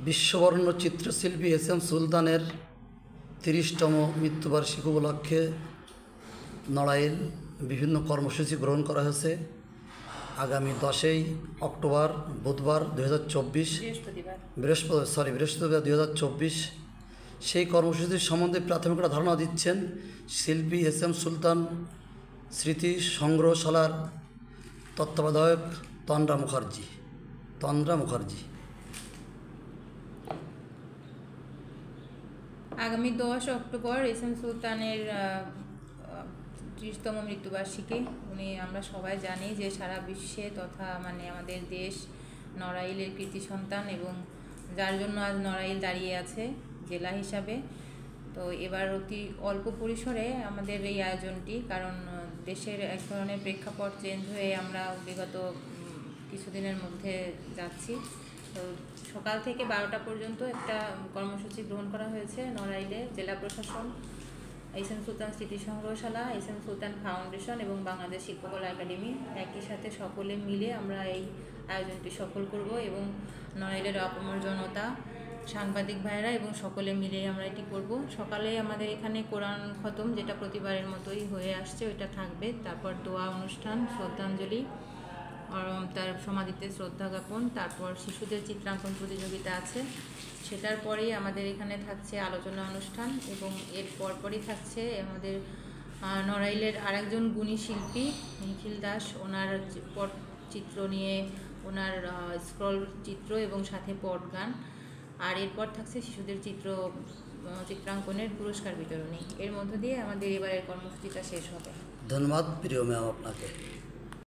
বিশ্ববরেণ্য চিত্রশিল্পী এস.এম. সুলতানের ৩০তম মৃত্যুবার্ষিকী উপলক্ষে নড়াইল বিভিন্ন কর্মসূচি গ্রহণ করা হয়েছে। আগামী 10ই অক্টোবর বুধবার 2024 বৃহস্পতিবার 2024 সেই কর্মসূচির সম্বন্ধে প্রাথমিক একটা ধারণা দিচ্ছেন শিল্পী এস.এম. সুলতান স্মৃতি সংগ্রহশালার তত্ত্বাবধায়ক তন্দ্রা মুখার্জি। আগামী 10 অক্টোবর এস.এম. সুলতানের 30তম মৃত্যুবার্ষিকী। আমরা সবাই জানি যে সারা বিশ্বে তথা আমাদের দেশ নড়াইলের কৃতি সন্তান এবং যার জন্য আজ নড়াইল দাঁড়িয়ে আছে জেলা হিসাবে। তো এবার অতি অল্প পরিসরে আমাদের এই আয়োজনটি, কারণ দেশের এক ধরনের প্রেক্ষাপট চেঞ্জ হয়ে আমরা বিগত কিছুদিনের মধ্যে যাচ্ছি। তো সকাল থেকে 12টা পর্যন্ত একটা কর্মসূচি গ্রহণ করা হয়েছে নড়াইলে জেলা প্রশাসন, এস.এম. সুলতান স্মৃতি সংগ্রহশালা, এস.এম. সুলতান ফাউন্ডেশন এবং বাংলাদেশ শিল্পকলা একাডেমি একই সাথে সকলে মিলে আমরা এই আয়োজনটি সফল করব এবং নড়াইলের আপামর জনতা, সাংবাদিক ভাইয়েরা এবং সকলে মিলে আমরা এটি করব। সকালে আমাদের এখানে কোরআন খতম, যেটা প্রতিবারের মতোই হয়ে আসছে, ওইটা থাকবে। তারপর দোয়া অনুষ্ঠান, শ্রদ্ধাঞ্জলি, তার সমাধিতে শ্রদ্ধা জ্ঞাপন, তারপর শিশুদের চিত্রাঙ্কন প্রতিযোগিতা আছে। সেটার পরেই আমাদের এখানে থাকছে আলোচনা অনুষ্ঠান এবং এর পরপরই থাকছে আমাদের নড়াইলের আরেকজন গুণী শিল্পী নিখিল দাস, ওনার পটচিত্র নিয়ে ওনার স্ক্রল চিত্র এবং সাথে পট গান। আর এরপর থাকছে শিশুদের চিত্রাঙ্কনের পুরস্কার বিতরণী। এর মধ্য দিয়ে আমাদের এবারের কর্মসূচিটা শেষ হবে। ধন্যবাদ প্রিয় ম্যাম আপনাকে।